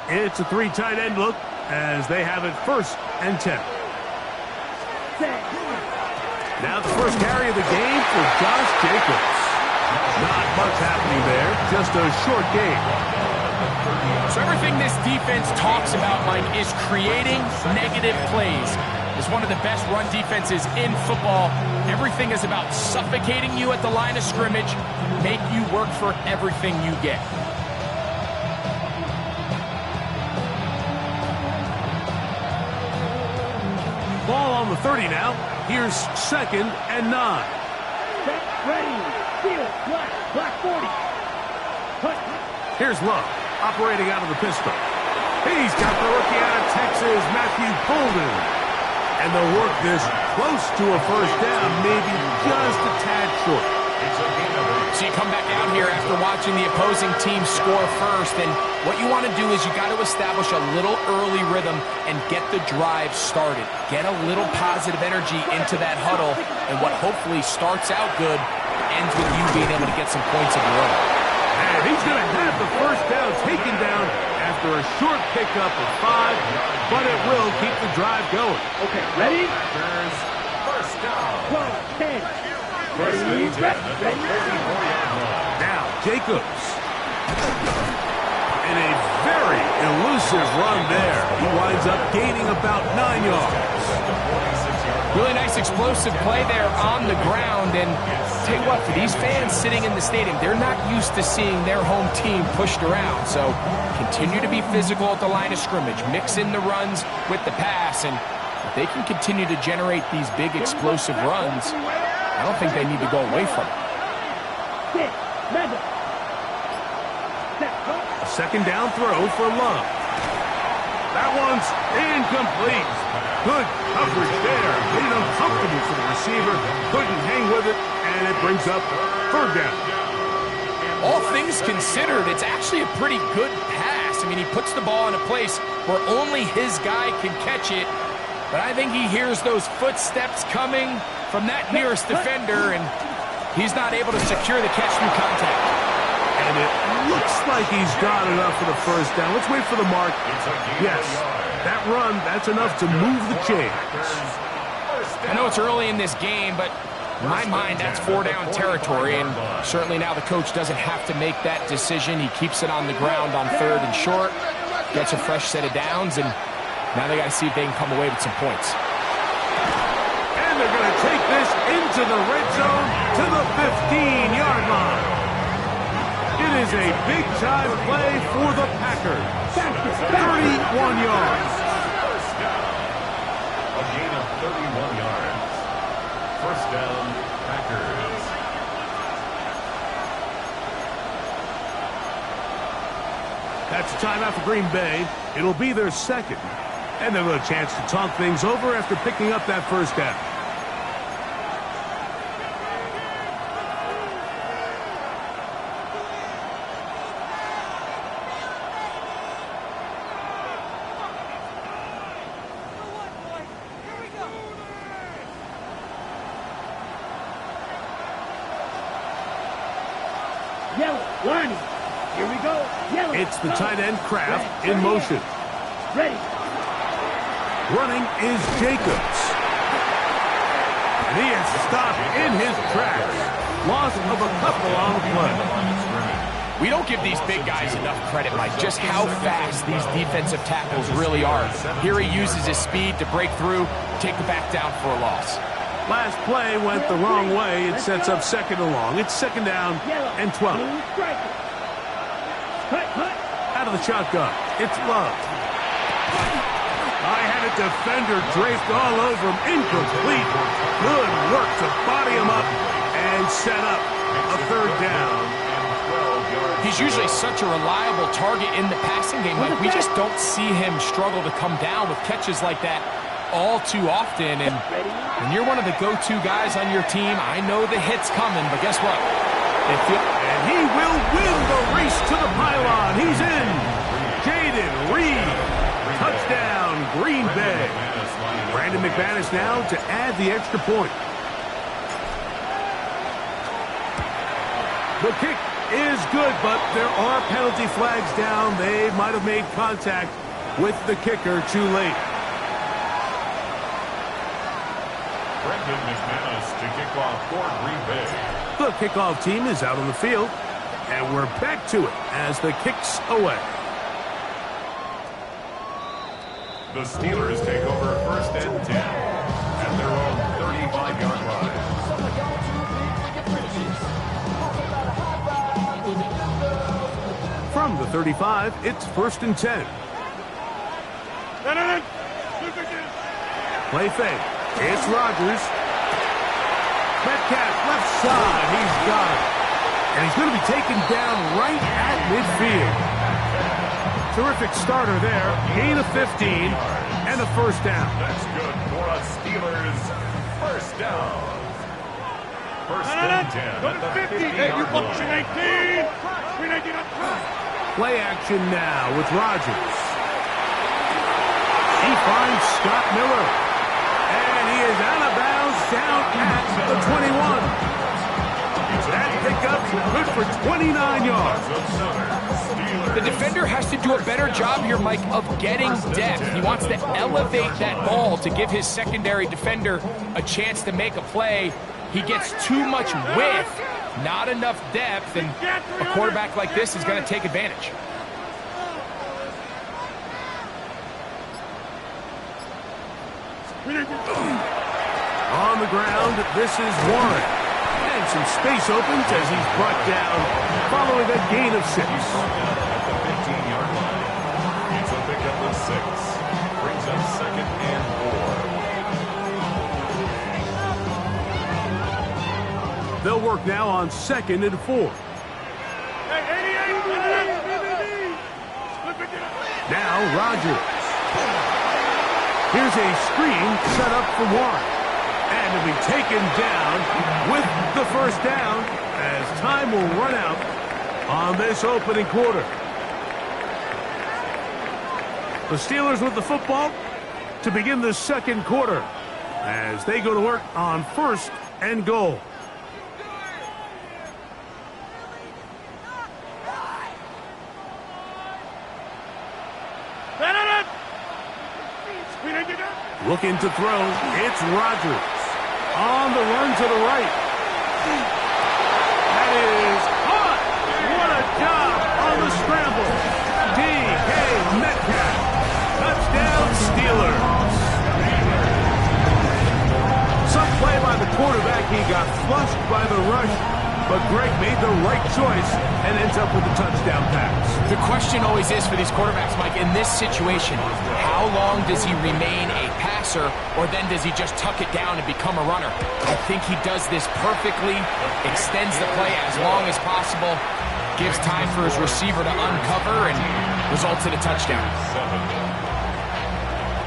It's a 3 tight end look as they have it 1st and 10. Now the first carry of the game for Josh Jacobs. Not much happening there, just a short game. So everything this defense talks about, Mike, is creating negative plays. It's one of the best run defenses in football. Everything is about suffocating you at the line of scrimmage, make you work for everything you get. Ball on the 30 now. Here's 2nd and 9. Set, ready, field, black 40. Here's Love, operating out of the pistol. He's got the rookie out of Texas, Matthew Bolden. And they'll work this close to a 1st down, maybe just a tad short. So you come back out here after watching the opposing team score first, and what you want to do is you got to establish a little early rhythm and get the drive started. Get a little positive energy into that huddle, and what hopefully starts out good ends with you being able to get some points of your own. And he's going to have the 1st down taken down after a short pickup of 5, but it will keep the drive going. Okay, ready? First down. 12, 10. Ready. Now, Jacobs. And a very elusive run there. He winds up gaining about 9 yards. Really nice explosive play there on the ground, and tell you what, for these fans sitting in the stadium, they're not used to seeing their home team pushed around. So continue to be physical at the line of scrimmage, mix in the runs with the pass, and if they can continue to generate these big explosive runs, I don't think they need to go away from it. A 2nd down throw for Love. That one's incomplete. Good coverage there. Made it uncomfortable for the receiver. Couldn't hang with it, and it brings up 3rd down. All things considered, it's actually a pretty good pass. I mean, he puts the ball in a place where only his guy can catch it, but I think he hears those footsteps coming from that nearest defender, and he's not able to secure the catch through contact. And it looks like he's got enough for the 1st down. Let's wait for the mark. Yes, that run, that's enough to move the chains. I know it's early in this game, but in my mind, that's 4-down territory, and certainly now the coach doesn't have to make that decision. He keeps it on the ground on 3rd and short, gets a fresh set of downs, and now they got to see if they can come away with some points. And they're going to take this into the red zone to the 15-yard line. It is a big-time play for the Packers. 31 yards. A gain of 31 yards. 1st down, Packers. That's a timeout for Green Bay. It'll be their 2nd. And they'll have a chance to talk things over after picking up that 1st down. Yellow, lining. Here we go. Yellow. It's the tight end Kraft in motion. Ready. Running is Jacobs. And he is stopped in his tracks. Loss of a couple on the play. We don't give these big guys enough credit, Mike, just how fast these defensive tackles really are. Here he uses his speed to break through, take the back down for a loss. Last play went the wrong way. It sets up 2nd and long. It's 2nd down and 12. Out of the shotgun, it's Love. I had a defender draped all over him. Incomplete. Good work to body him up and set up a 3rd down. He's usually such a reliable target in the passing game. Like, we just don't see him struggle to come down with catches like that all too often. And when you're one of the go-to guys on your team, I know the hit's coming, but guess what? And he will win the race to the pylon. He's in. Jaden Reed. Touchdown, Green Bay. Brandon McManus now to add the extra point. The kick is good, but there are penalty flags down. They might have made contact with the kicker too late. Brendan McManus to kick off for Green Bay. The kickoff team is out on the field, and we're back to it as the kick's away. The Steelers take over 1st and 10 at their own 35-yard line. From the 35, it's 1st and 10. Play fake. It's Rodgers. Metcalf, left side. He's got it. And he's going to be taken down right at midfield. Terrific starter there. Gain of 15 and a 1st down. That's good for a Steelers 1st down. 1st and 10 at the 50-yard line. Play action now with Rodgers. He finds Scott Miller. And he is out of bounds down at the 21. That pickup good for 29 yards. The defender has to do a better job here, Mike, of getting depth. He wants to elevate that ball to give his secondary defender a chance to make a play. He gets too much width, not enough depth, and a quarterback like this is going to take advantage. On the ground, this is Warren. And some space opens as he's brought down following a gain of 6. At the 15-yard line. It's a pickup of 6. Brings up 2nd and 4. They'll work now on 2nd and 4. Now Rodgers. Here's a screen set up for Warren. And to be taken down with the 1st down as time will run out on this opening quarter. The Steelers with the football to begin the 2nd quarter as they go to work on 1st and goal. Looking to throw, it's Rodgers. On the run to the right. That is caught. What a job on the scramble. D.K. Metcalf. Touchdown, Steelers. Some play by the quarterback. He got flushed by the rush, but Greg made the right choice and ends up with a touchdown pass. The question always is for these quarterbacks, Mike, in this situation, how long does he remain a passer, or then does he just tuck it down and become a runner? I think he does this perfectly, extends the play as long as possible, gives time for his receiver to uncover, and results in a touchdown.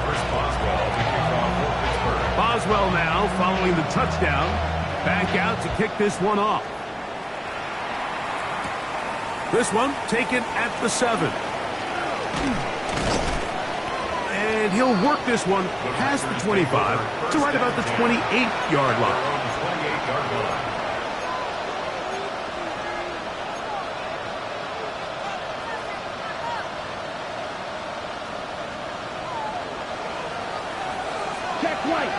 First Boswell to kick off for Pittsburgh. Boswell now following the touchdown. Back out to kick this one off. This one taken at the 7. And he'll work this one past the 25 to right about the 28-yard line. Check right.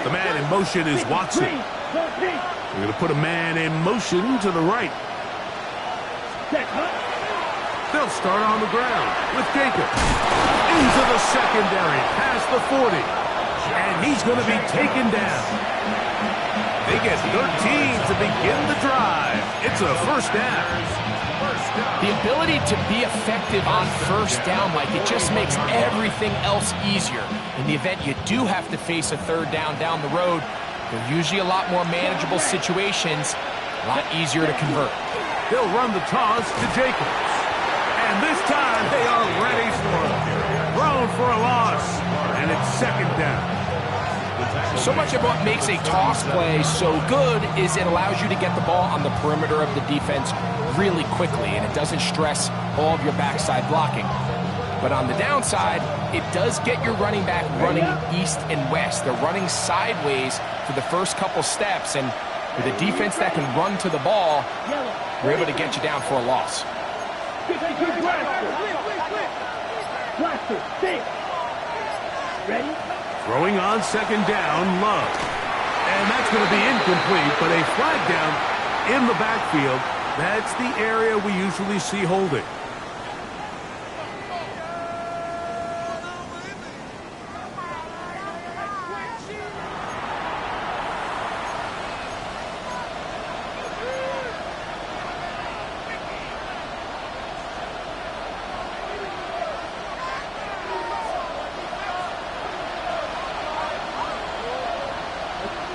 The man in motion is Watson. We're going to put a man in motion to the right. They'll start on the ground with Jacobs. Into the secondary, past the 40. And he's going to be taken down. They get 13 to begin the drive. It's a 1st down. The ability to be effective on 1st down, Mike, it just makes everything else easier. In the event you do have to face a 3rd down down the road, they're usually a lot more manageable situations, a lot easier to convert. They'll run the toss to Jacobs. And this time they are ready for it. Thrown for a loss. And it's 2nd down. So much of what makes a toss play so good is it allows you to get the ball on the perimeter of the defense really quickly, and it doesn't stress all of your backside blocking. But on the downside, it does get your running back running east and west. They're running sideways for the first couple steps, and With a defense that can run to the ball, Yellow. we're able to get you down for a loss. Blaster. Six. Ready? Throwing on second down, Love. And that's going to be incomplete, but a flag down in the backfield. That's the area we usually see holding.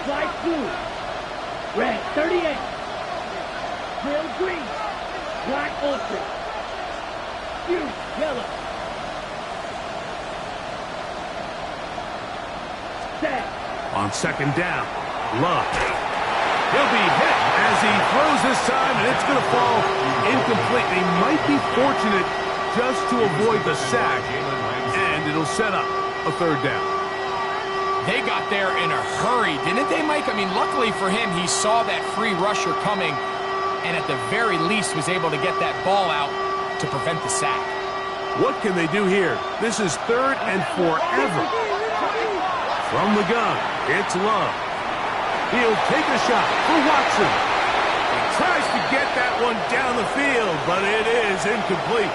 Flag blue. Red. 38. Grill green. Black ultra. Fuse. Yellow. Set. On second down, Love. He'll be hit as he throws this time, and it's going to fall incomplete. They might be fortunate just to avoid the sack, and it'll set up a third down. They got there in a hurry, didn't they, Mike? I mean, luckily for him, he saw that free rusher coming, and at the very least was able to get that ball out to prevent the sack. What can they do here? This is third and forever. From the gun, it's Love. He'll take a shot for Watson. He tries to get that one down the field, but it is incomplete.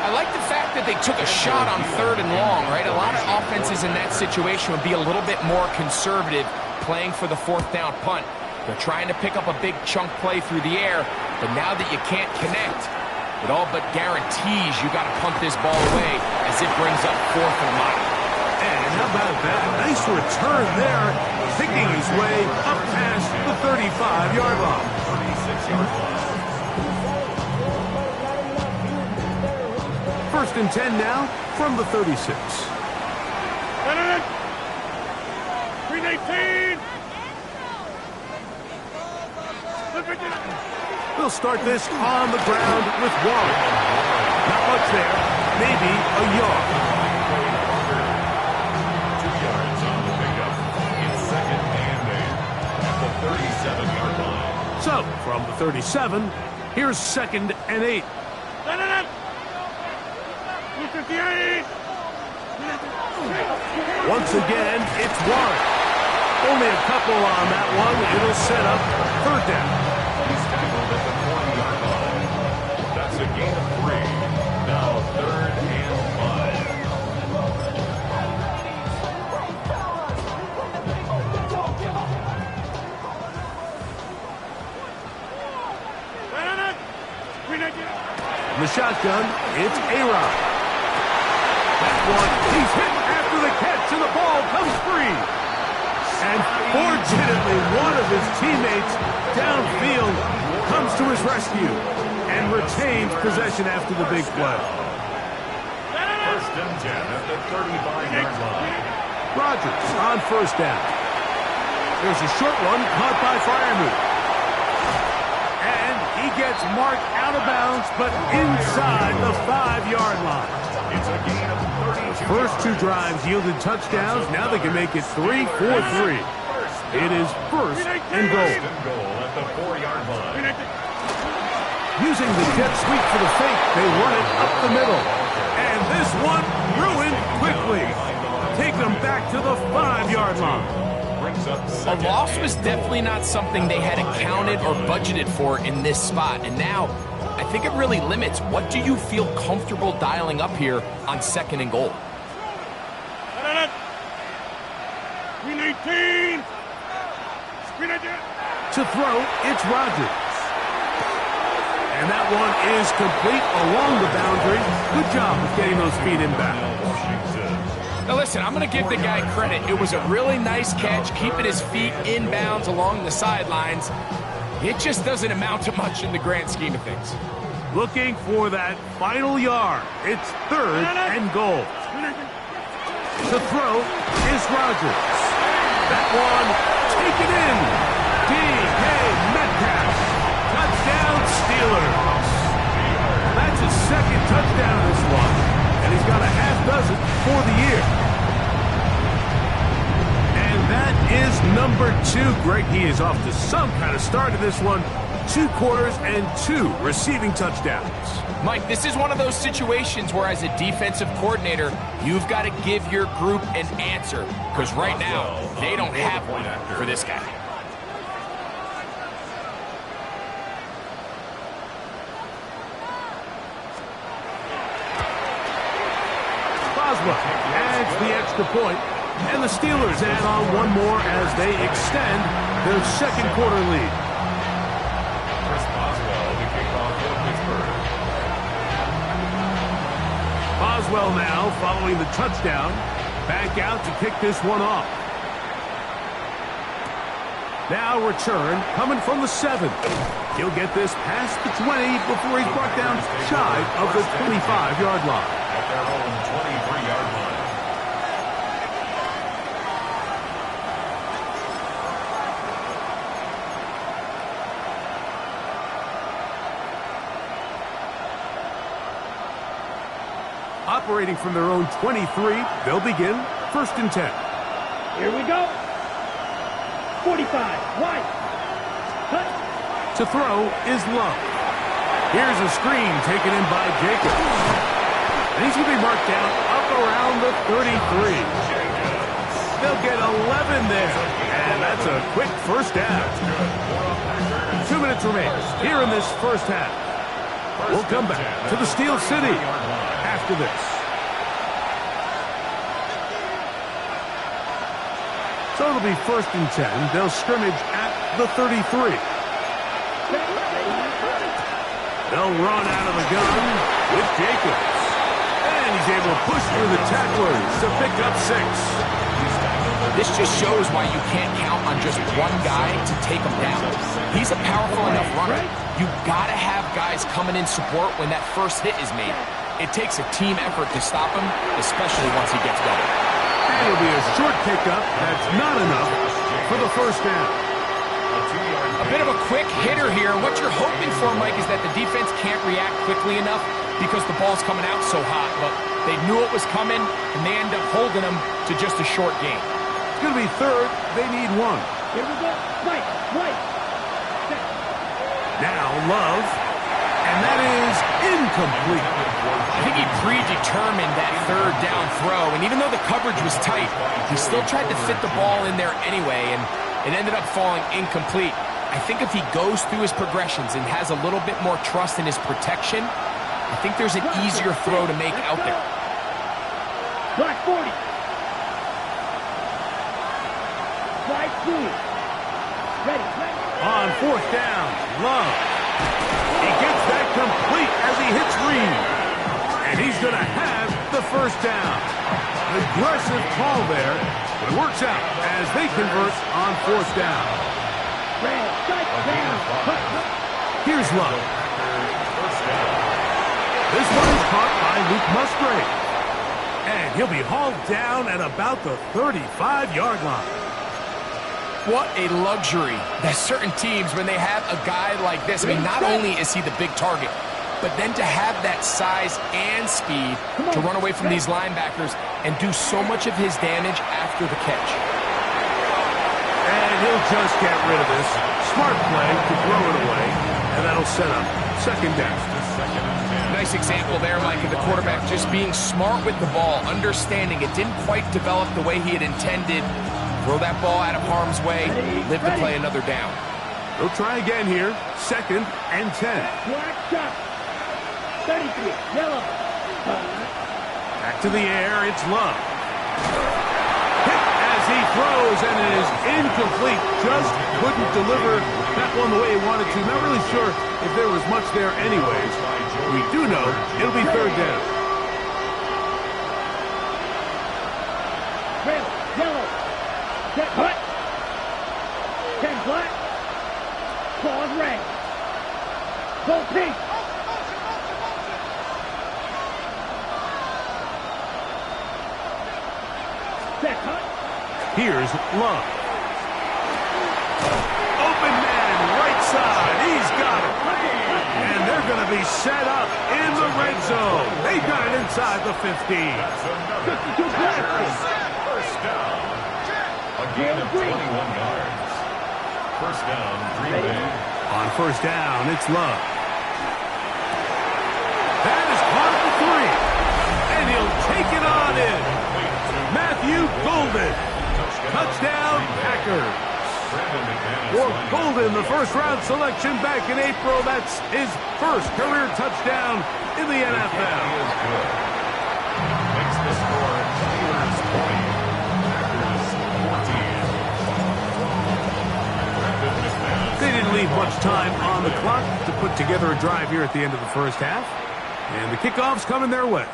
I like the fact that they took a shot on third and long, right? A lot of offenses in that situation would be a little bit more conservative playing for the fourth down punt. They're trying to pick up a big chunk play through the air, but now that you can't connect, it all but guarantees you got to punt this ball away as it brings up fourth and a mile. And how about that? Nice return there, picking his way up past the 35-yard line. 36-yard line. First and 10 now from the 36. Green 18. They'll start this on the ground with Warren. Not much there, maybe a yard. 2 yards on the pickup. It's second and 8 at the 37-yard line. So, from the 37, here's second and 8. Once again, it's Warren. Only a couple on that one. It'll set up third down. He's tackled at the 40-yard line. That's a gain of 3. Now third and 5. In the shotgun, it's A-Rod. That one, he's hit after the catch, and the ball comes free. And fortunately, one of his teammates downfield comes to his rescue and retains possession after the big play. First and 10 at the 35-yard line. Rodgers on first down. There's a short one caught by Freiermuth. And he gets marked out of bounds, but inside the 5-yard line. It's a gain of 32. First two drives yielded touchdowns. Now they can make it 3-4-3. It is first and goal. First and goal at the 4-yard line. Using the jet sweep for the fake, they run it up the middle. And this one ruined quickly. Take them back to the 5-yard line. A loss was definitely not something they had accounted or budgeted for in this spot. And now, I think it really limits what do you feel comfortable dialing up here on second and goal. To throw, it's Rodgers. And that one is complete along the boundary. Good job of getting those feet in back. Now listen, I'm going to give the guy credit. It was a really nice catch, keeping his feet inbounds along the sidelines. It just doesn't amount to much in the grand scheme of things. Looking for that final yard. It's third and goal. To throw is Rodgers. That one taken in. D.K. Metcalf. Touchdown Steelers. That's his second touchdown in this one. And he's got a half dozen for the year. And that is number 2 Greg, he is off to some kind of start in this one. 2 quarters and 2 receiving touchdowns. Mike, this is one of those situations where as a defensive coordinator, you've got to give your group an answer. Because right now, they don't have one for this guy. Boswell adds the extra point, and the Steelers add on one more as they extend their second quarter lead. Boswell now following the touchdown, back out to kick this one off. Now return coming from the 7. He'll get this past the 20 before he's brought down shy of the 25-yard line. At their own 23-yard line. Operating from their own 23, they'll begin 1st and 10. Here we go. 45, right. Cut. To throw is Love. Here's a screen taken in by Jacobs. And he's going to be marked down up around the 33. They'll get 11 there. And that's a quick first down. 2 minutes remain here in this first half. We'll come back to the Steel City after this. So it'll be 1st and 10. They'll scrimmage at the 33. They'll run out of the gun with Jacobs. And he's able to push through the tacklers to pick up 6. This just shows why you can't count on just one guy to take him down. He's a powerful enough runner. You've got to have guys coming in support when that first hit is made. It takes a team effort to stop him, especially once he gets going. It'll be a short pickup. That's not enough for the first down. A bit of a quick hitter here. What you're hoping for, Mike, is that the defense can't react quickly enough because the ball's coming out so hot. But they knew it was coming, and they end up holding them to just a short game. It's going to be 3rd. They need 1. Here we go. Right. Now Love. And that is incomplete. I think he predetermined that 3rd down throw, and even though the coverage was tight, he still tried to fit the ball in there anyway, and it ended up falling incomplete. I think if he goes through his progressions and has a little bit more trust in his protection, I think there's an easier throw to make out there. Black 40. Slide through. Ready. On 4th down, Love. He gets that complete as he hits Reed. And he's going to have the first down. An aggressive call there, but it works out as they convert on 4th down. Here's Love. This one is caught by Luke Musgrave. And he'll be hauled down at about the 35-yard line. What a luxury that certain teams, when they have a guy like this, I mean, not only is he the big target, but then to have that size and speed to run away from these linebackers and do so much of his damage after the catch. And he'll just get rid of this. Smart play to throw it away, and that'll set up 2nd down. Nice example there, Mike, of the quarterback just being smart with the ball, understanding it didn't quite develop the way he had intended. Throw that ball out of harm's way, live to play another down. They'll try again here, 2nd and 10. Black shot. 33, yellow. Back to the air, it's Love. Hit as he throws, and it is incomplete. Just couldn't deliver that one the way he wanted to. Not really sure if there was much there anyways. We do know it'll be 3rd down. Red, yellow. Set, cut. 10 black. Claws red. Go pink. Set, cut. Here's Love. Open man, right side. He's got it. And they're going to be set up in the red zone. They've got it inside the 15. 52 black. First down. A gain of 21 yards. First down, Green Bay. On first down, it's Love. That is caught at the 3. And he'll take it on in. Matthew Golden. Touchdown, Packers. For Golden, the first-round selection back in April. That's his first career touchdown in the NFL. He is good. Makes the score Steelers 20, Packers 14. They didn't leave much time on the clock to put together a drive here at the end of the first half. And the kickoff's coming their way.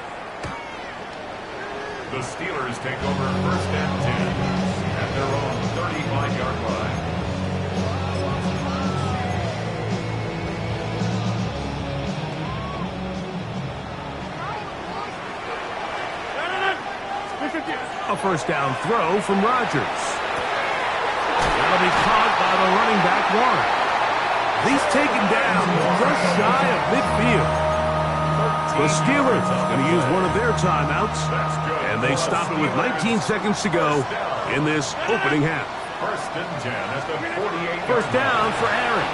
The Steelers take over first and 10 at their own 35-yard line. A first down throw from Rodgers. That'll be caught by the running back, Warren. He's taken down just shy of midfield. The Steelers are going to use one of their timeouts, and they stop it with 19 seconds to go in this opening half. First and 10 at the 48. First down for Aaron.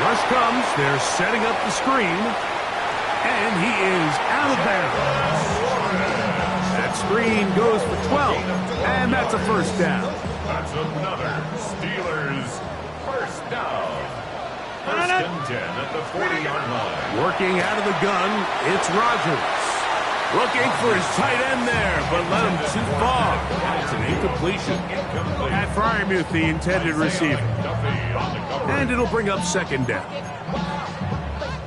Rush comes. They're setting up the screen, and he is out of bounds. That screen goes for 12, and that's a first down. That's another Steelers first down. First and 10 at the 40-yard line. Working out of the gun, it's Rodgers. Looking for his tight end there, but let him too far. That's an incompletion. Pat Freiermuth, the intended receiver. And it'll bring up second down.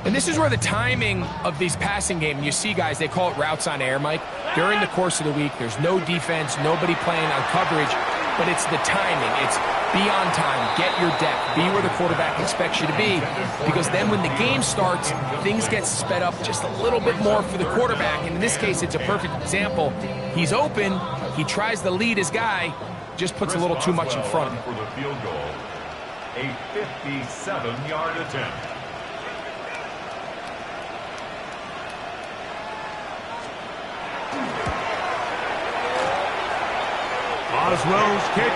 And this is where the timing of these passing game, you see guys, they call it routes on air, Mike. During the course of the week, there's no defense, nobody playing on coverage, but it's the timing. It's be on time, get your depth, be where the quarterback expects you to be, because then when the game starts, things get sped up just a little bit more for the quarterback. And in this case, it's a perfect example. He's open, he tries to lead his guy, just puts a little too much in front of him. For the field goal, a 57-yard attempt. Oswell's kick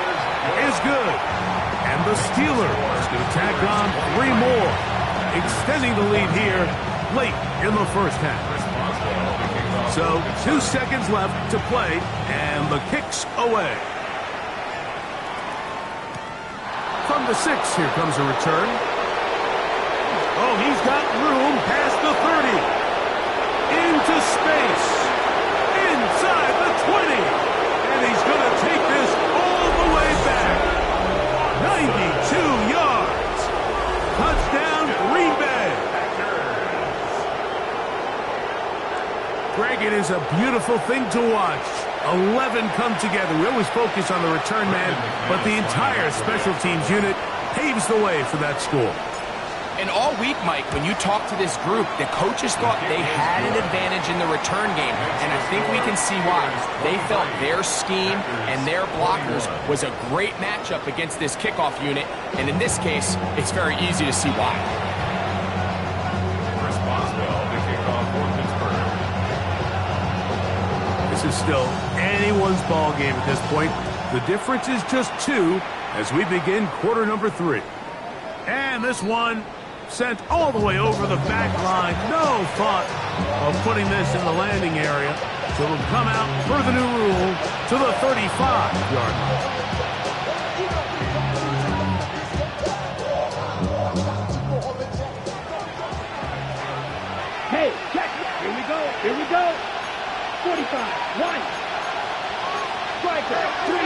is good. And the Steelers going to tack on 3 more, extending the lead here late in the first half. So 2 seconds left to play, and the kick's away. From the 6, here comes a return. Oh, he's got room past the 30. Into space. Inside the 20. And he's going to take this all the way back. 92 yards. Touchdown, Green Bay. Greg, it is a beautiful thing to watch. 11 come together. We always focus on the return man, but the entire special teams unit paves the way for that score. And all week, Mike, when you talk to this group, the coaches thought they had an advantage in the return game, and I think we can see why. They felt their scheme and their blockers was a great matchup against this kickoff unit, and in this case, it's very easy to see why. Chris Boswell, the kickoff for Pittsburgh. This is still anyone's ball game at this point. The difference is just 2 as we begin quarter number 3. And this one sent all the way over the back line. No thought of putting this in the landing area. So it'll come out per the new rule to the 35-yard line. Hey, check. Here we go. Here we go. 45. 1. Striker. 3.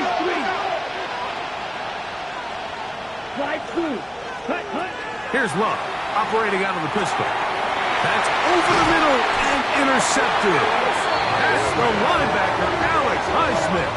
Slide through. Cut, cut. Here's Love, operating out of the pistol. That's over the middle and intercepted. That's the linebacker, Alex Highsmith.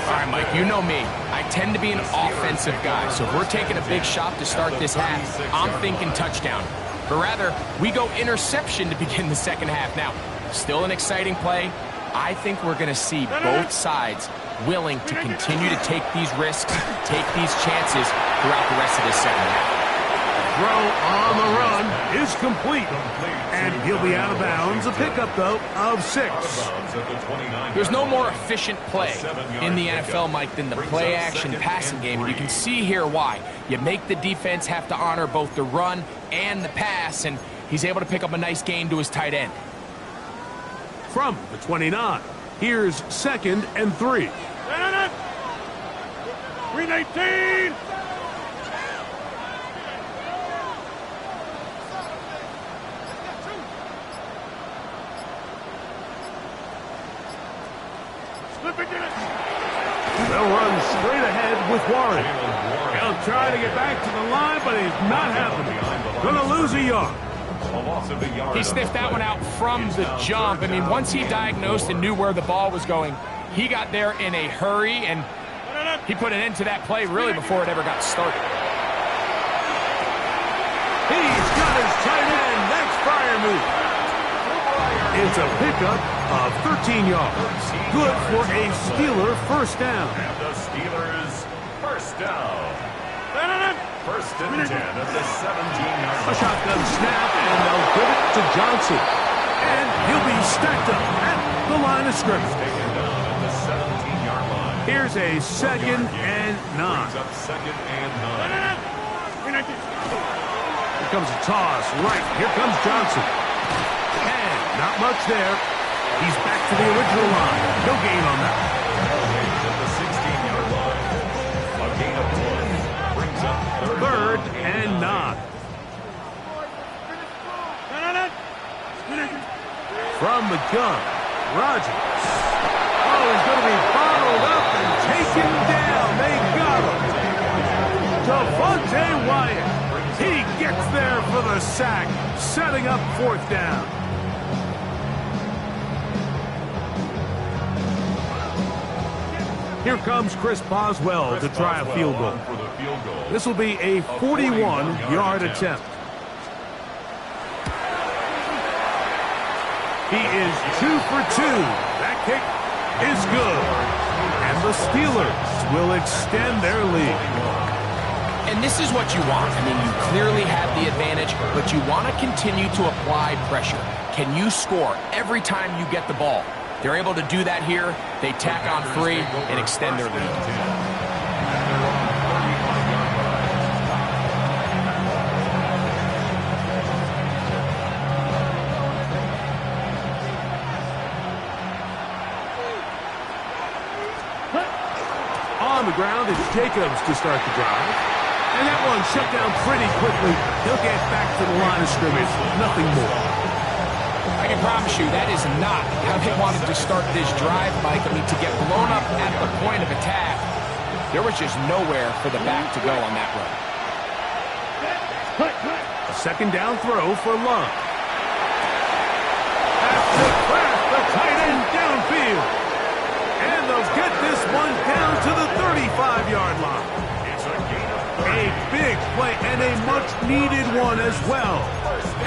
All right, Mike, you know me. I tend to be an offensive guy, so if we're taking a big shot to start this half, I'm thinking touchdown. But rather, we go interception to begin the second half. Now, still an exciting play. I think we're going to see both sides willing to continue to take these risks, take these chances throughout the rest of this second half. throw on the run is complete. And he'll be out of bounds. A pickup, though, of 6. There's no more efficient play in the NFL, Mike, than the play-action passing game. And you can see here why. You make the defense have to honor both the run and the pass, and he's able to pick up a nice gain to his tight end. From the 29, here's 2nd and 3. 319. They'll run straight ahead with Warren. He'll try to get back to the line, but he's not happening. Gonna lose a yard. He sniffed that one out from the jump. I mean, once he diagnosed and knew where the ball was going, he got there in a hurry, and he put an end to that play really before it ever got started. He's got his tight end. That's Freiermuth. It's a pickup of 13 yards. Good for a Steeler first down. And the Steelers first down. First and 10 at the 17-yard A line. shotgun snap, and they'll give it to Johnson. And he'll be stacked up at the line of scrimmage. Taken down at the 17-yard line. Here's a 2nd and 9. Brings up 2nd and 9. Here comes a toss. Right. Here comes Johnson. And not much there. He's back to the original line. No gain on that. At the 16-yard line. A gain of 1. Brings up 3rd and 9. From the gun, Rodgers. Oh, he's going to be bottled up and taken down. They got him. Devontae Wyatt. He gets there for the sack, setting up 4th down. Here comes Chris Boswell to try a field goal. This will be a 41-yard attempt. He is 2 for 2. That kick is good. And the Steelers will extend their lead. And this is what you want. I mean, you clearly have the advantage, but you want to continue to apply pressure. Can you score every time you get the ball? They're able to do that here. They tack on 3 and extend their lead. On the ground, it's Jacobs to start the drive. And that one shut down pretty quickly. He'll get back to the line of scrimmage. Nothing more. I can promise you that is not how they wanted to start this drive, Mike. I mean, to get blown up at the point of attack, there was just nowhere for the back to go on that run. A 2nd down throw for Love. Has to crack the tight end downfield. And they'll get this one down to the 35-yard line. A big play and a much-needed one as well.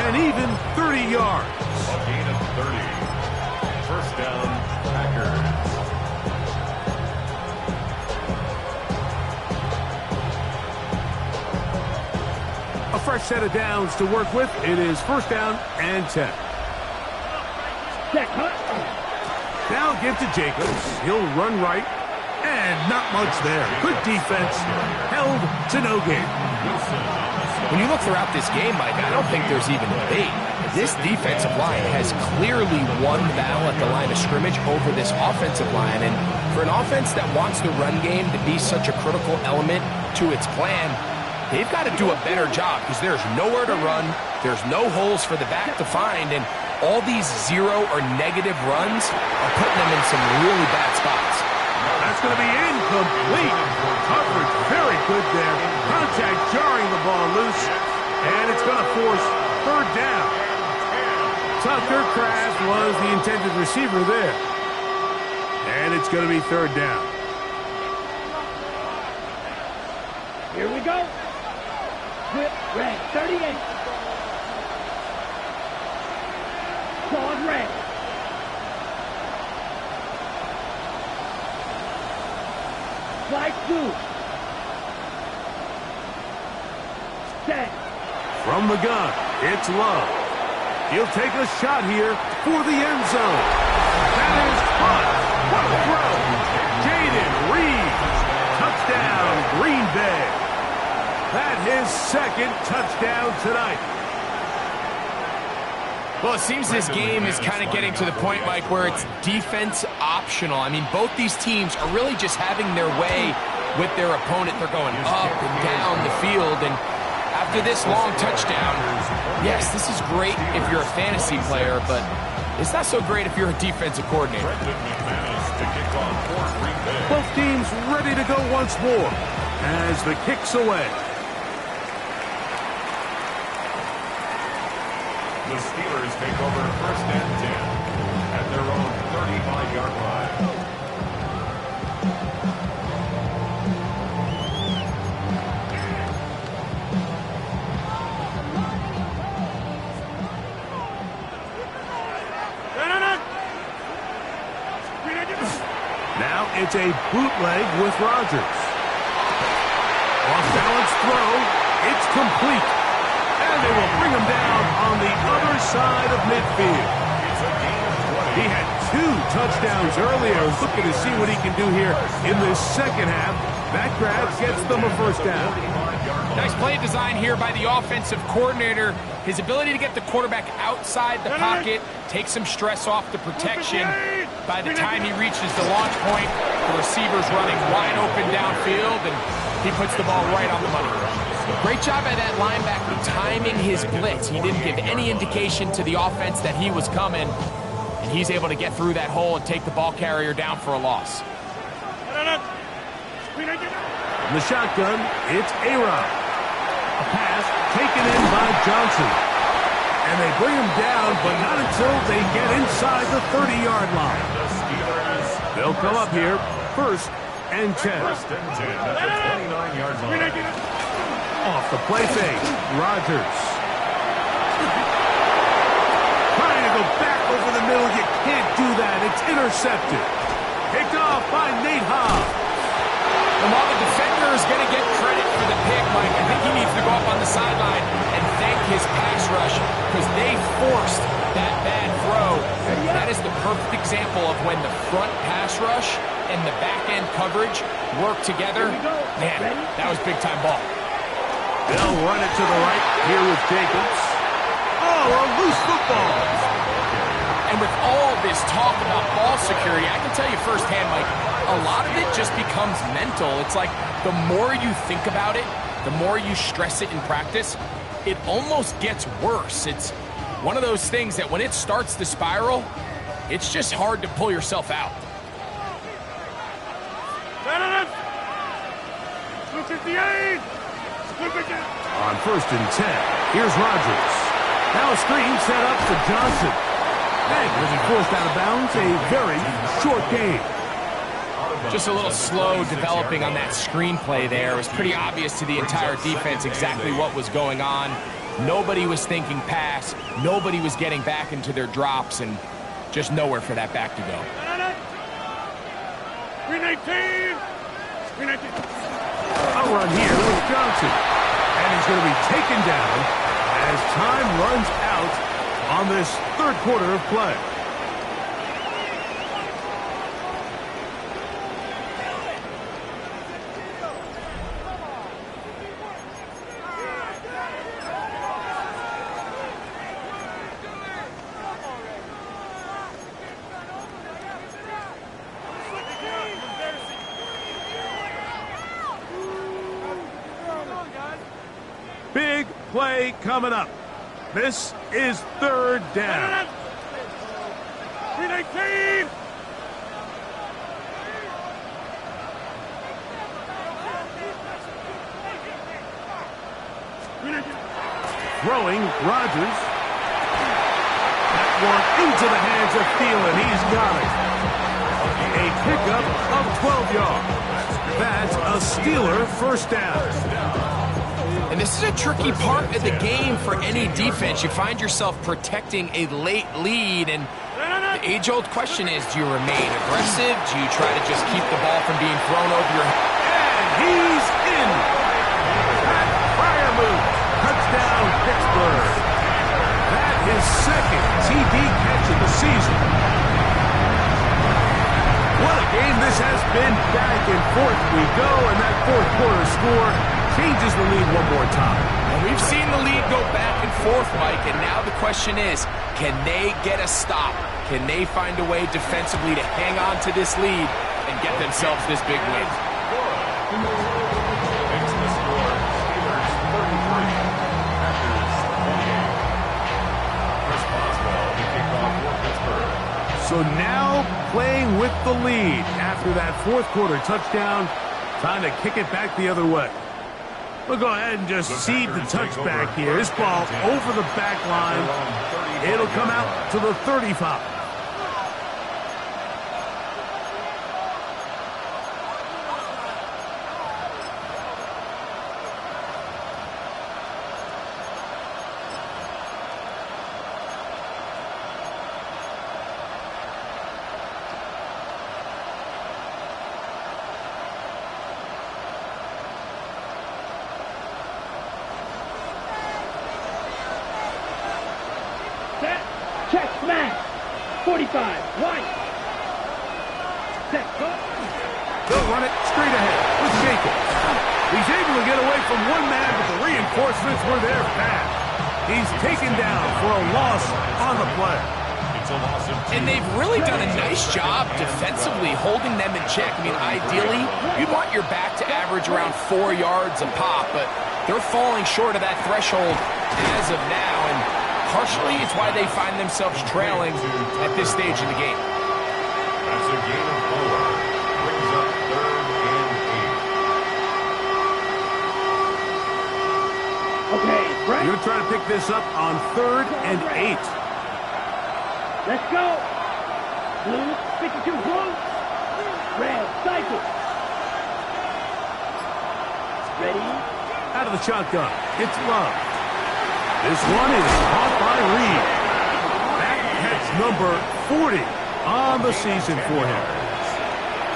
And even 30 yards. A gain of 30. First down, Packers. A fresh set of downs to work with. It is 1st down and 10. Now give to Jacobs. He'll run right. And not much there. Good defense. Held to no gain. When you look throughout this game, Mike, I don't think there's even a debate. This defensive line has clearly won the battle at the line of scrimmage over this offensive line. And for an offense that wants the run game to be such a critical element to its plan, they've got to do a better job because there's nowhere to run. There's no holes for the back to find. And all these 0 or negative runs are putting them in some really bad spots. That's going to be incomplete. Coverage very good there. Contact jarring the ball loose. And it's going to force 3rd down. Tucker Kraft was the intended receiver there. And it's going to be 3rd down. Here we go. Whip red, 38. Claude red. Flag blue. Set. From the gun, it's Love. He'll take a shot here for the end zone. That is caught. What a throw. Jaden Reed. Touchdown, Green Bay. That's his second touchdown tonight. Well, it seems this game is kind of getting to the point, Mike, where it's defense optional. I mean, both these teams are really just having their way with their opponent. They're going up and down the field, and after this long touchdown, yes, this is great if you're a fantasy player, but it's not so great if you're a defensive coordinator. Both teams ready to go once more as the kick's away. The Steelers take over 1st and 10 at their own 35-yard line. Now it's a bootleg with Rodgers. Off-balance throw. It's complete. And they will bring him down on the other side of midfield. He had 2 touchdowns earlier. Looking to see what he can do here in this second half. That grab gets them a first down. Nice play design here by the offensive coordinator. His ability to get the quarterback outside the pocket, take some stress off the protection. By the time he reaches the launch point, the receiver's running wide open downfield, and he puts the ball right on the money. Great job by that linebacker timing his blitz. He didn't give any indication to the offense that he was coming, and he's able to get through that hole and take the ball carrier down for a loss. In the shotgun, it's A-Rod. A pass taken in by Johnson. And they bring him down, but not until they get inside the 30-yard line. They'll come up here, 1st and 10. 1st and 10 at the 29-yard line. Off the play fake, Rodgers. Trying to go back over the middle. You can't do that. It's intercepted. Picked off by Nate Hobbs. And while the defender is going to get credit for the pick, Mike, I think he needs to go up on the sideline and thank his pass rush because they forced that bad throw. That is the perfect example of when the front pass rush and the back-end coverage work together. Man, that was big-time ball. They'll run it to the right here with Jacobs. Oh, a loose football. And with all this talk about ball security, I can tell you firsthand, Mike, a lot of it just becomes mental. It's like the more you think about it, the more you stress it in practice, it almost gets worse. It's one of those things that when it starts to spiral, it's just hard to pull yourself out. On 1st and 10, here's Rodgers. Now a screen set up for Johnson. And was he forced out of bounds? A very short game. Just a little slow developing on that screenplay there. It was pretty obvious to the entire defense exactly what was going on. Nobody was thinking pass. Nobody was getting back into their drops, and just nowhere for that back to go. A run here with Johnson. And he's going to be taken down as time runs out on this 3rd quarter of play. Big play coming up. This is 3rd down. Throwing, Rodgers. That one into the hands of Thielen. He's got it. A pickup of 12 yards. That's a Steeler 1st down. And this is a tricky part of the game for any defense. You find yourself protecting a late lead, and the age-old question is, do you remain aggressive? Do you try to just keep the ball from being thrown over your head? And he's in. That fire move. Touchdown, pick TD catch of the season. What a game this has been. Back and forth we go, and that fourth quarter score changes the lead one more time. And we've seen the lead go back and forth, Mike, and now the question is, can they get a stop? Can they find a way defensively to hang on to this lead and get themselves this big win? Makes the score Steelers 33, Packers 28. Chris Boswell, the kickoff for Pittsburgh. So now playing with the lead after that fourth quarter touchdown, trying to kick it back the other way. We'll go ahead and just seed the touchback here. This ball over the back line. It'll come out to the 35. Check, smash. 45, right. Set, go. They'll run it straight ahead with Jacobs. He's able to get away from one man, but the reinforcements were there fast. He's taken down for a loss on the play. It's a loss of 2. And they've really done a nice job defensively holding them in check. I mean, ideally, you'd want your back to average around 4 yards a pop, but they're falling short of that threshold as of now, and partially it's why they find themselves trailing at this stage in the game. That's a gain of 4. Brings up 3rd and 8. Okay, right. You're going to try to pick this up on 3rd and 8. Let's go. Blue, 52 blue. Red, cycle. Ready. Out of the shotgun, it's Love. This one is caught by Reed. That's number 40 on the season for him.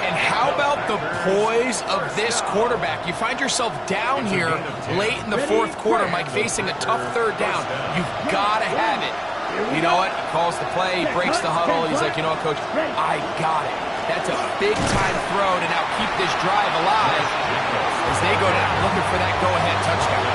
And how about the poise of this quarterback? You find yourself down here late in the fourth quarter, Mike, facing a tough third down. You've got to have it. You know what? He calls the play, he breaks the huddle. He's like, you know what, Coach? I got it. That's a big-time throw to now keep this drive alive as they go down looking for that go-ahead touchdown.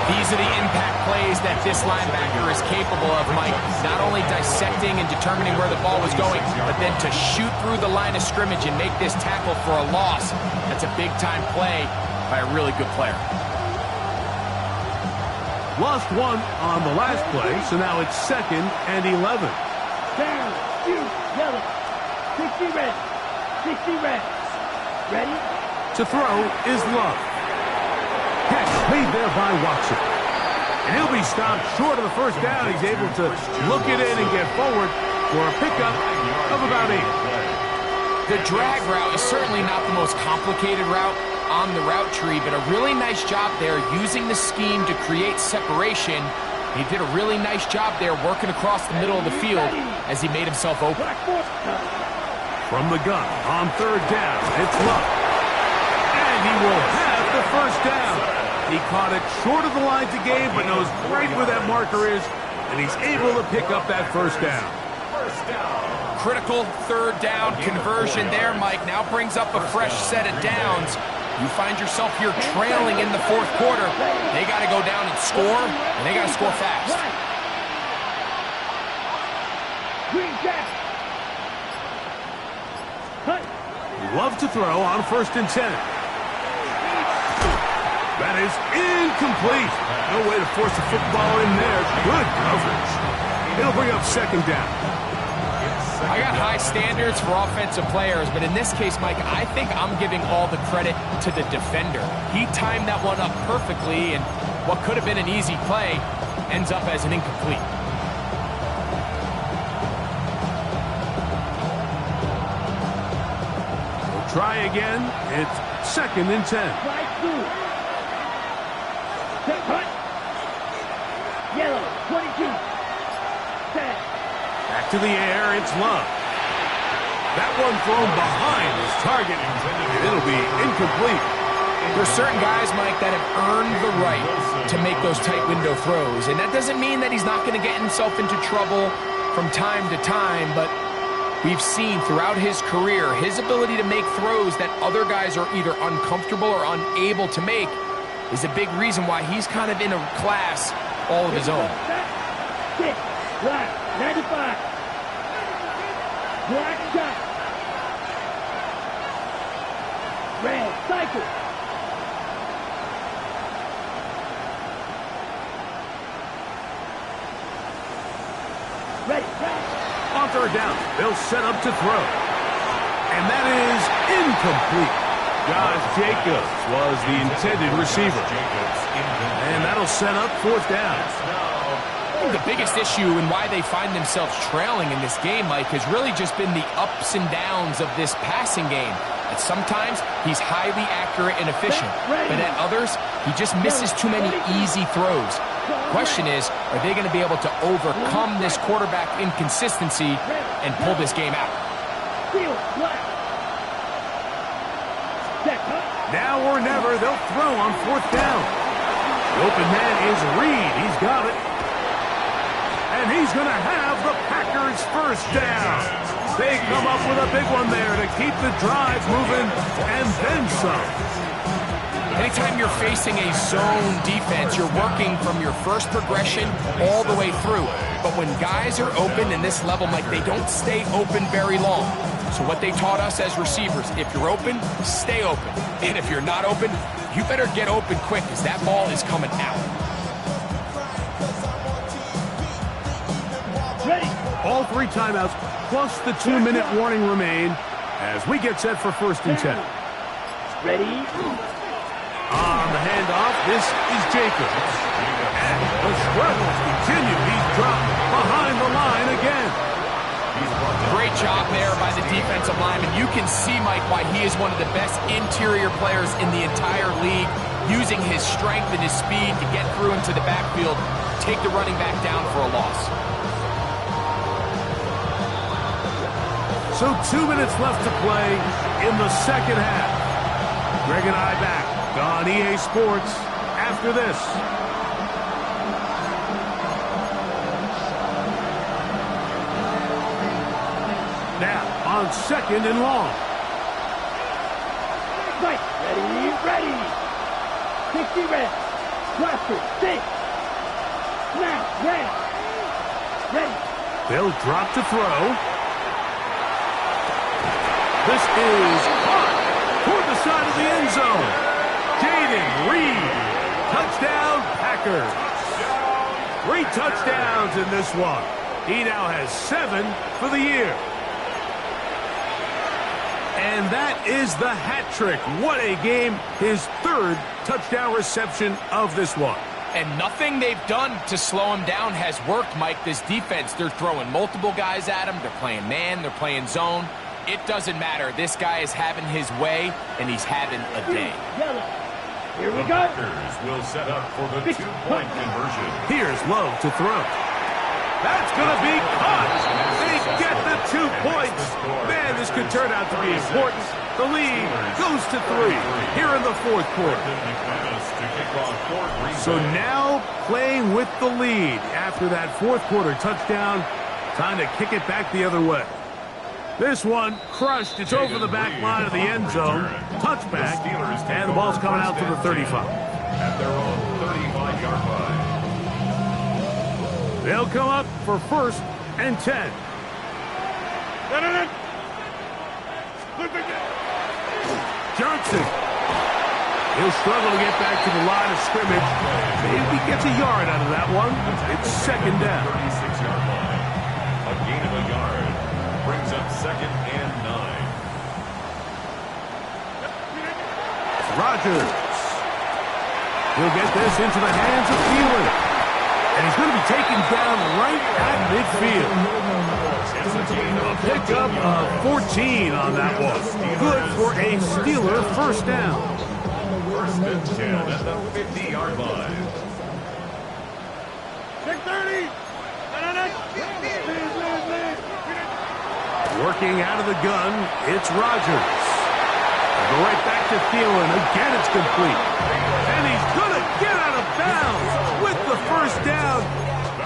These are the impact plays that this linebacker is capable of, Mike. Not only dissecting and determining where the ball was going, but then to shoot through the line of scrimmage and make this tackle for a loss. That's a big-time play by a really good player. Lost one on the last play, so now it's 2nd and 11. Down, shoot, yellow. 60 red. 60 red. Ready? To throw is Love. Catch made there by Watson. And he'll be stopped short of the first down. He's able to look it in and get forward for a pickup of about 8. The drag route is certainly not the most complicated route on the route tree, but a really nice job there using the scheme to create separation. He did a really nice job there working across the middle of the field as he made himself open. From the gun on 3rd down, it's Love. And he will have the first down. He caught it short of the lines of game, but knows right where that marker is, and he's able to pick up that first down. Critical 3rd down conversion there, Mike. Now brings up a fresh set of downs. You find yourself here trailing in the fourth quarter. They got to go down and score, and they got to score fast. Green jack. Cut. Love to throw on 1st and 10. That is incomplete. No way to force the football in there. Good coverage. It'll bring up 2nd down. I got high standards for offensive players, but in this case, Mike, I think I'm giving all the credit to the defender. He timed that one up perfectly, and what could have been an easy play ends up as an incomplete. We'll try again. It's 2nd and 10. Right through. Set, cut. Yellow, 22. Set. Back to the air, it's Love. That one thrown behind his target, and it'll be incomplete. There's certain guys, Mike, that have earned the right to make those tight window throws, and that doesn't mean that he's not going to get himself into trouble from time to time, but we've seen throughout his career his ability to make throws that other guys are either uncomfortable or unable to make is a big reason why he's kind of in a class all of his own. 6, black, 95. Black shot. Red, cycle. Ready, red. On third down, they'll set up to throw. And that is incomplete. Josh Jacobs was the intended receiver. And that'll set up fourth down. The biggest issue and why they find themselves trailing in this game, Mike, has really just been the ups and downs of this passing game. And sometimes he's highly accurate and efficient, but at others, he just misses too many easy throws. The question is, are they going to be able to overcome this quarterback inconsistency and pull this game out? Now or never, they'll throw on fourth down. The open man is Reed. He's got it. And he's going to have the Packers first down. They come up with a big one there to keep the drive moving and then some. Anytime you're facing a zone defense, you're working from your first progression all the way through. But when guys are open in this level, Mike, they don't stay open very long. So what they taught us as receivers, if you're open, stay open. And if you're not open, you better get open quick because that ball is coming out. Ready. All three timeouts plus the 2-minute warning remain as we get set for first and 10. Ready. On the handoff, this is Jacobs. And the struggles continue. He's dropped behind the line again. Great job there by the defensive lineman. You can see, Mike, why he is one of the best interior players in the entire league, using his strength and his speed to get through into the backfield, take the running back down for a loss. So 2 minutes left to play in the second half. Greg and I back on EA Sports after this. Now on second and long. Right. Ready. 60 red. Cluster. 6. Snap. Red. Ready. They'll drop to throw. This is caught toward the side of the end zone. Jaden Reed. Touchdown, Packers. 3 touchdowns in this one. He now has 7 for the year. And that is the hat trick. What a game. His 3rd touchdown reception of this one. And nothing they've done to slow him down has worked, Mike. This defense, they're throwing multiple guys at him. They're playing man. They're playing zone. It doesn't matter. This guy is having his way, and he's having a day. Here we go. Packers will set up for the 2-point conversion. Here's Love to throw. That's going to be caught. They get the 2 points. Man, this could turn out to be important. The lead goes to 3 here in the fourth quarter. So now playing with the lead after that fourth quarter touchdown. Time to kick it back the other way. This one crushed. It's over the back line of the end zone. Touchback. And the ball's coming out to the 35. At their own 35-yard line. They'll come up for first and 10. Johnson. He'll struggle to get back to the line of scrimmage. Maybe he gets a yard out of that one. It's second down. 36-yard line. A gain of a yard brings up second and 9. Rodgers. He'll get this into the hands of Thielen. And he's going to be taken down right at midfield. A pickup of 14 on that one. Good for a Steeler first down. First and 10 at the 50-yard line. 630. Working out of the gun, it's Rodgers. Go right back to Thielen. Again, it's complete. And he's going to get out of bounds with the first down.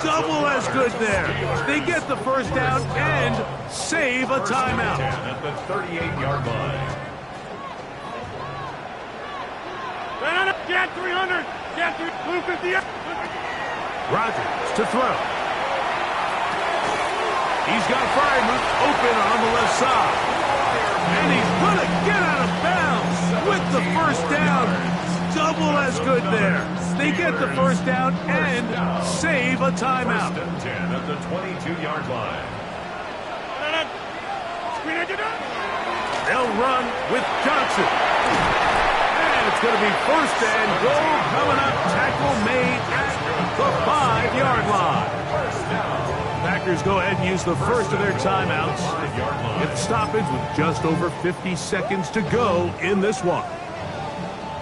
double as good there. They get the first down and save a timeout. At the 38-yard line. Get 300. Get 250. Rodgers to throw. He's got Freiermuth open on the left side. And he's going to get out of bounds with the first down. Double as good there. They get the first down and save a timeout. First and 10 at the 22-yard line. They'll run with Johnson. And it's going to be first and goal coming up. Tackle made at the 5-yard line. Packers go ahead and use the first of their timeouts. Get the stoppage with just over 50 seconds to go in this one.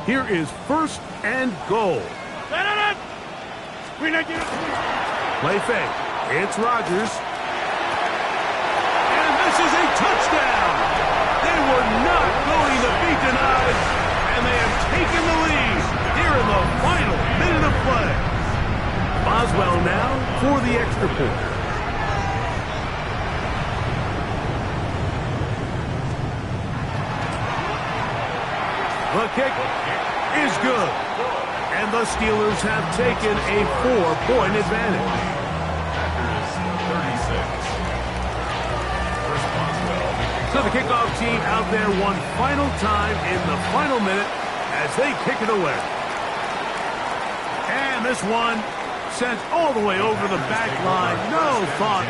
Here is first and goal. Play fake. It's Rodgers. And this is a touchdown. They were not going to be denied. And they have taken the lead here in the final minute of play. Boswell now for the extra point. The kick is good. And the Steelers have taken a 4-point advantage. So the kickoff team out there one final time in the final minute as they kick it away. And this one sent all the way over the back line. No thought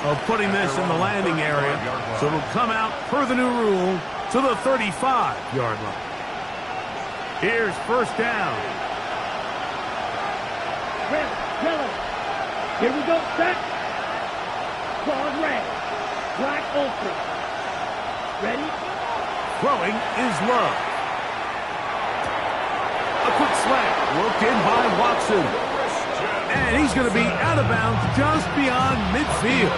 of putting this in the landing area. So it'll come out per the new rule to the 35-yard line. Here's first down. Red, yellow. Here we go. Set. Claws red. Black ultra. Ready? Throwing is Love. A quick slant. Looked in by Watson. And he's going to be out of bounds just beyond midfield.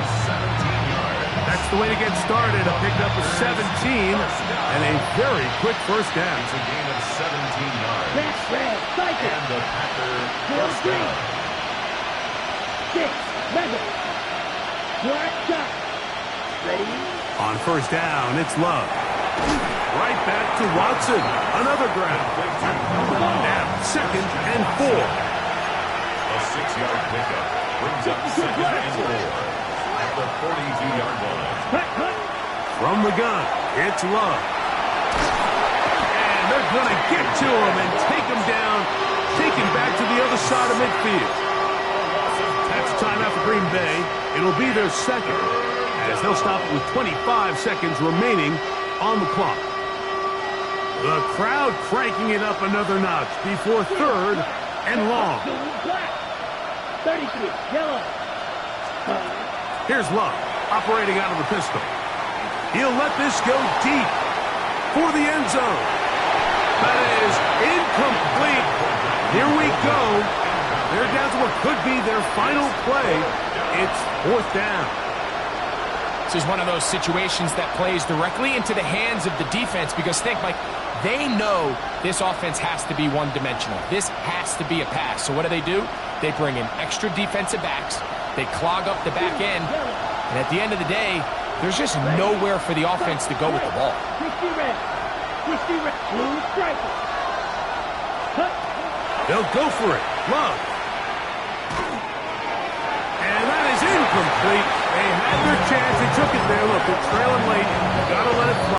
That's the way to get started. A pickup of 17 and a very quick first down. It's a gain of 17 yards. Red, cycle. And the Packer First down. 6, mega. Black dot. Ready? On first down, it's Love. Right back to Watson. Another grab. Now, second and 4. A 6-yard pickup brings up second and 4 at the 42-yard line. Cut. From the gun, it's Love. And they're going to get to him and take him down, take him back to the other side of midfield. That's timeout for Green Bay. It'll be their second, as they'll stop it with 25 seconds remaining on the clock. The crowd cranking it up another notch before third and long. Black. 33, yellow. Here's Love, operating out of the pistol. He'll let this go deep for the end zone. That is incomplete. Here we go. They're down to what could be their final play. It's fourth down. This is one of those situations that plays directly into the hands of the defense because think, Mike, they know this offense has to be one-dimensional. This has to be a pass. So what do? They bring in extra defensive backs. They clog up the back end. And at the end of the day, there's just nowhere for the offense to go with the ball. 60 red. 60 red. Blue striker. Cut. They'll go for it. Love. And that is incomplete. They had their chance. They took it there. Look, they're trailing late. Got to let it fly.